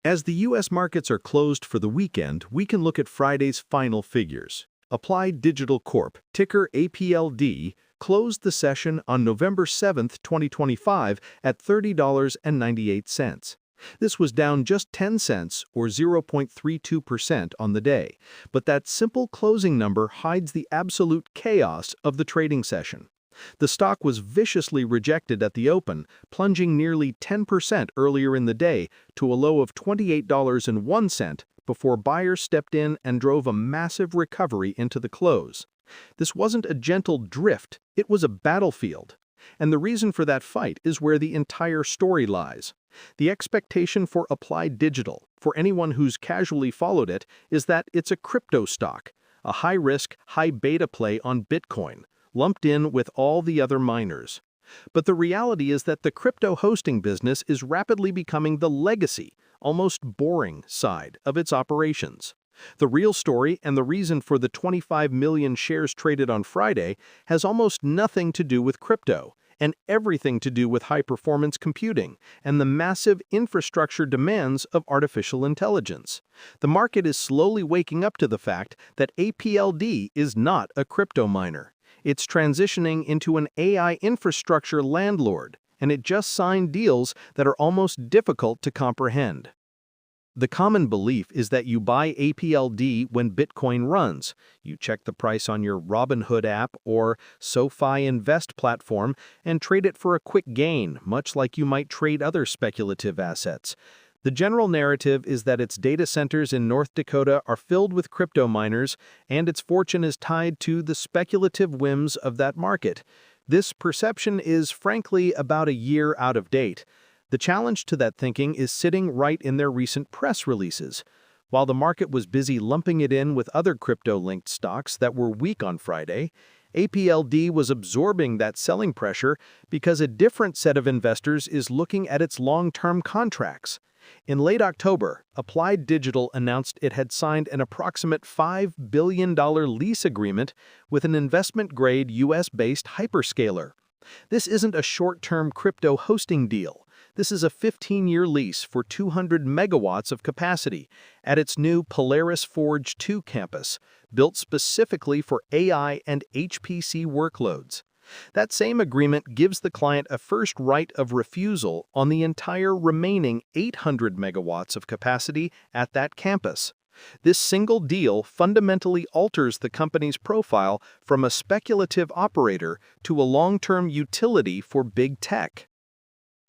As the U.S. markets are closed for the weekend, we can look at Friday's final figures. Applied Digital Corp, ticker APLD, closed the session on November 7, 2025 at $30.98. This was down just 10 cents or 0.32% on the day, but that simple closing number hides the absolute chaos of the trading session. The stock was viciously rejected at the open, plunging nearly 10% earlier in the day to a low of $28.01 before buyers stepped in and drove a massive recovery into the close. This wasn't a gentle drift, it was a battlefield. And the reason for that fight is where the entire story lies. The expectation for Applied Digital, for anyone who's casually followed it, is that it's a crypto stock, a high-risk, high-beta play on Bitcoin, lumped in with all the other miners. But the reality is that the crypto hosting business is rapidly becoming the legacy, almost boring side of its operations. The real story and the reason for the 25 million shares traded on Friday has almost nothing to do with crypto and everything to do with high-performance computing and the massive infrastructure demands of artificial intelligence. The market is slowly waking up to the fact that APLD is not a crypto miner. It's transitioning into an AI infrastructure landlord, and it just signed deals that are almost difficult to comprehend. The common belief is that you buy APLD when Bitcoin runs. You check the price on your Robinhood app or SoFi Invest platform and trade it for a quick gain, much like you might trade other speculative assets. The general narrative is that its data centers in North Dakota are filled with crypto miners, and its fortune is tied to the speculative whims of that market. This perception is, frankly, about a year out of date. The challenge to that thinking is sitting right in their recent press releases. While the market was busy lumping it in with other crypto-linked stocks that were weak on Friday, APLD was absorbing that selling pressure because a different set of investors is looking at its long-term contracts. In late October, Applied Digital announced it had signed an approximate $5 billion lease agreement with an investment-grade US-based hyperscaler. This isn't a short-term crypto hosting deal. This is a 15-year lease for 200 megawatts of capacity at its new Polaris Forge 2 campus, built specifically for AI and HPC workloads. That same agreement gives the client a first right of refusal on the entire remaining 800 megawatts of capacity at that campus. This single deal fundamentally alters the company's profile from a speculative operator to a long-term utility for big tech.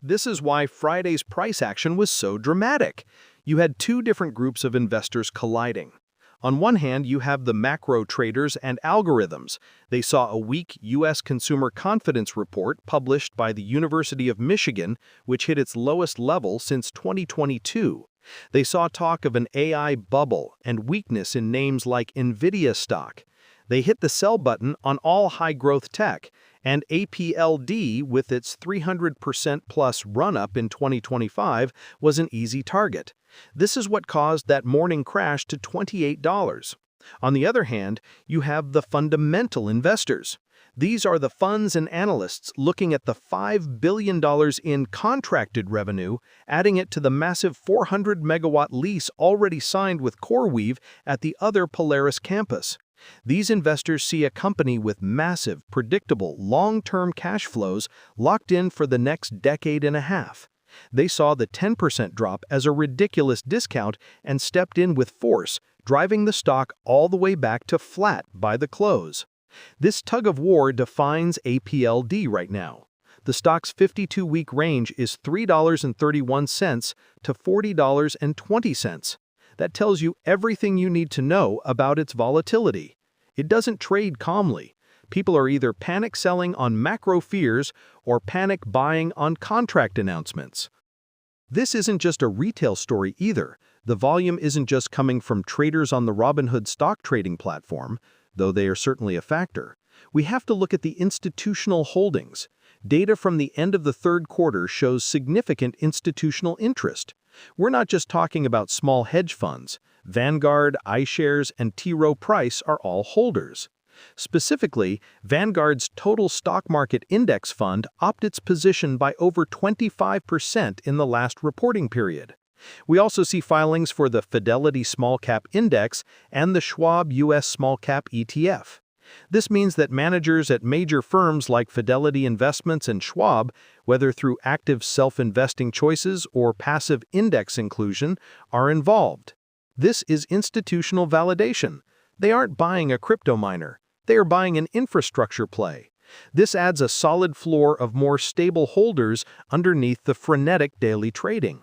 This is why Friday's price action was so dramatic. You had two different groups of investors colliding. On one hand, you have the macro traders and algorithms. They saw a weak U.S. consumer confidence report published by the University of Michigan, which hit its lowest level since 2022. They saw talk of an AI bubble and weakness in names like NVIDIA stock. They hit the sell button on all high-growth tech, and APLD, with its 300% plus run-up in 2025, was an easy target. This is what caused that morning crash to $28. On the other hand, you have the fundamental investors. These are the funds and analysts looking at the $5 billion in contracted revenue, adding it to the massive 400-megawatt lease already signed with CoreWeave at the other Polaris campus. These investors see a company with massive, predictable, long-term cash flows locked in for the next decade and a half. They saw the 10% drop as a ridiculous discount and stepped in with force, driving the stock all the way back to flat by the close. This tug-of-war defines APLD right now. The stock's 52-week range is $3.31 to $40.20. That tells you everything you need to know about its volatility. It doesn't trade calmly. People are either panic selling on macro fears or panic buying on contract announcements. This isn't just a retail story either. The volume isn't just coming from traders on the Robinhood stock trading platform, though they are certainly a factor. We have to look at the institutional holdings. Data from the end of the third quarter shows significant institutional interest. We're not just talking about small hedge funds. Vanguard, iShares, and T. Rowe Price are all holders. Specifically, Vanguard's total stock market index fund upped its position by over 25% in the last reporting period. We also see filings for the Fidelity Small Cap Index and the Schwab U.S. Small Cap ETF. This means that managers at major firms like Fidelity Investments and Schwab, whether through active self-investing choices or passive index inclusion, are involved. This is institutional validation. They aren't buying a crypto miner. They are buying an infrastructure play. This adds a solid floor of more stable holders underneath the frenetic daily trading.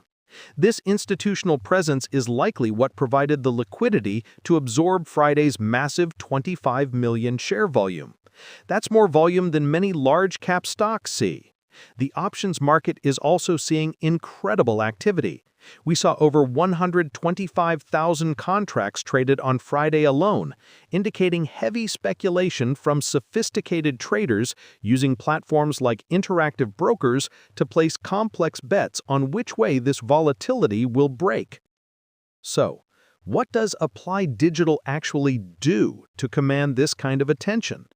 This institutional presence is likely what provided the liquidity to absorb Friday's massive 25 million share volume. That's more volume than many large-cap stocks see. The options market is also seeing incredible activity. We saw over 125,000 contracts traded on Friday alone, indicating heavy speculation from sophisticated traders using platforms like interactive brokers to place complex bets on which way this volatility will break. So, what does Applied Digital actually do to command this kind of attention?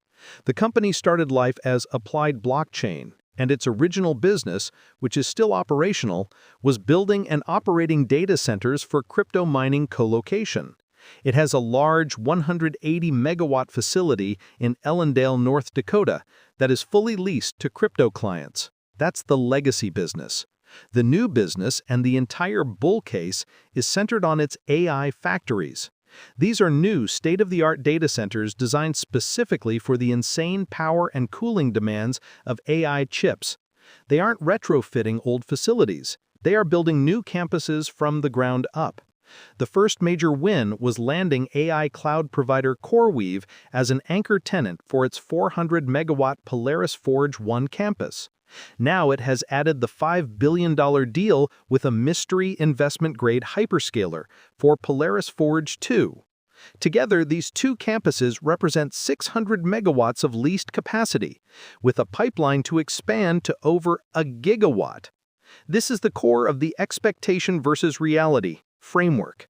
The company started life as Applied Blockchain, and its original business, which is still operational, was building and operating data centers for crypto mining colocation. It has a large 180-megawatt facility in Ellendale, North Dakota, that is fully leased to crypto clients. That's the legacy business. The new business and the entire bull case is centered on its AI factories. These are new state-of-the-art data centers designed specifically for the insane power and cooling demands of AI chips. They aren't retrofitting old facilities. They are building new campuses from the ground up. The first major win was landing AI cloud provider CoreWeave as an anchor tenant for its 400-megawatt Polaris Forge 1 campus. Now it has added the $5 billion deal with a mystery investment-grade hyperscaler for Polaris Forge 2. Together, these two campuses represent 600 megawatts of leased capacity, with a pipeline to expand to over a gigawatt. This is the core of the expectation versus reality framework.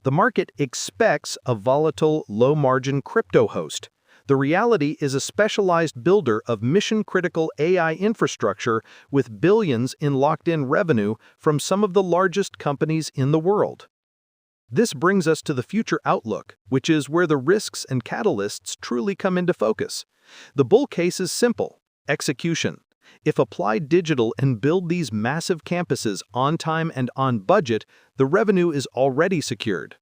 The market expects a volatile, low-margin crypto host. The reality is a specialized builder of mission-critical AI infrastructure with billions in locked-in revenue from some of the largest companies in the world. This brings us to the future outlook, which is where the risks and catalysts truly come into focus. The bull case is simple: execution. If Applied Digital and build these massive campuses on time and on budget, the revenue is already secured.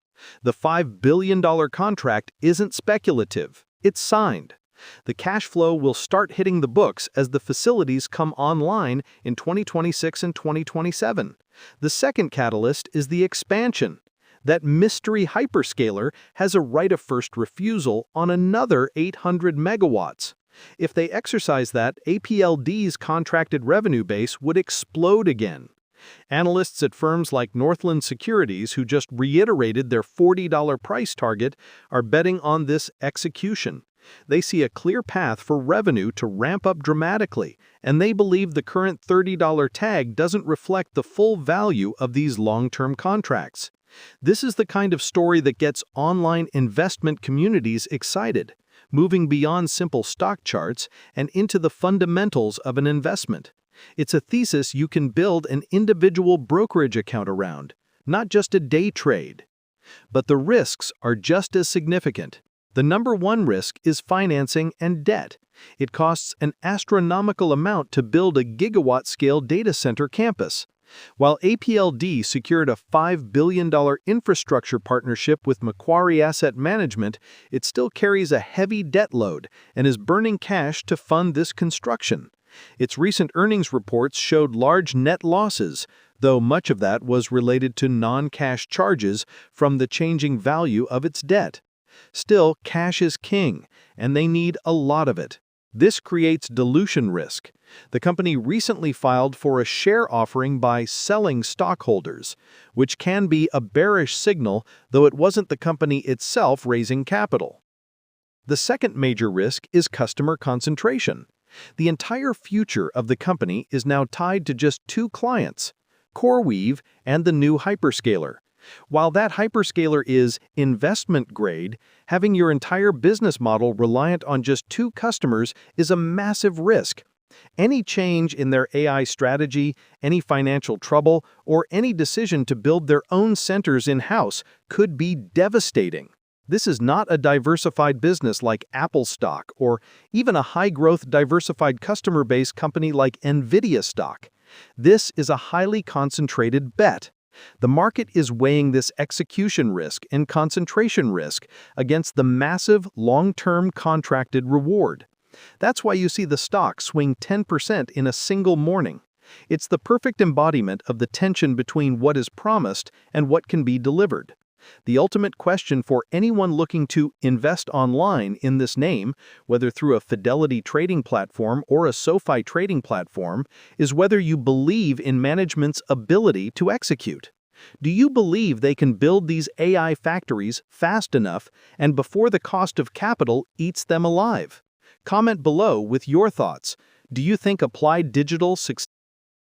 The $5 billion contract isn't speculative. It's signed. The cash flow will start hitting the books as the facilities come online in 2026 and 2027. The second catalyst is the expansion. That mystery hyperscaler has a right of first refusal on another 800 megawatts. If they exercise that, APLD's contracted revenue base would explode again. Analysts at firms like Northland Securities, who just reiterated their $40 price target, are betting on this execution. They see a clear path for revenue to ramp up dramatically, and they believe the current $30 tag doesn't reflect the full value of these long-term contracts. This is the kind of story that gets online investment communities excited, moving beyond simple stock charts and into the fundamentals of an investment. It's a thesis you can build an individual brokerage account around, not just a day trade. But the risks are just as significant. The number one risk is financing and debt. It costs an astronomical amount to build a gigawatt-scale data center campus. While APLD secured a $5 billion infrastructure partnership with Macquarie Asset Management, it still carries a heavy debt load and is burning cash to fund this construction. Its recent earnings reports showed large net losses, though much of that was related to non-cash charges from the changing value of its debt. Still, cash is king, and they need a lot of it. This creates dilution risk. The company recently filed for a share offering by selling stockholders, which can be a bearish signal, though it wasn't the company itself raising capital. The second major risk is customer concentration. The entire future of the company is now tied to just two clients, CoreWeave and the new hyperscaler. While that hyperscaler is investment grade, having your entire business model reliant on just two customers is a massive risk. Any change in their AI strategy, any financial trouble, or any decision to build their own centers in-house could be devastating. This is not a diversified business like Apple stock or even a high-growth diversified customer base company like NVIDIA stock. This is a highly concentrated bet. The market is weighing this execution risk and concentration risk against the massive long-term contracted reward. That's why you see the stock swing 10% in a single morning. It's the perfect embodiment of the tension between what is promised and what can be delivered. The ultimate question for anyone looking to invest online in this name, whether through a Fidelity trading platform or a SoFi trading platform, is whether you believe in management's ability to execute. Do you believe they can build these AI factories fast enough and before the cost of capital eats them alive? Comment below with your thoughts. Do you think Applied Digital succeeds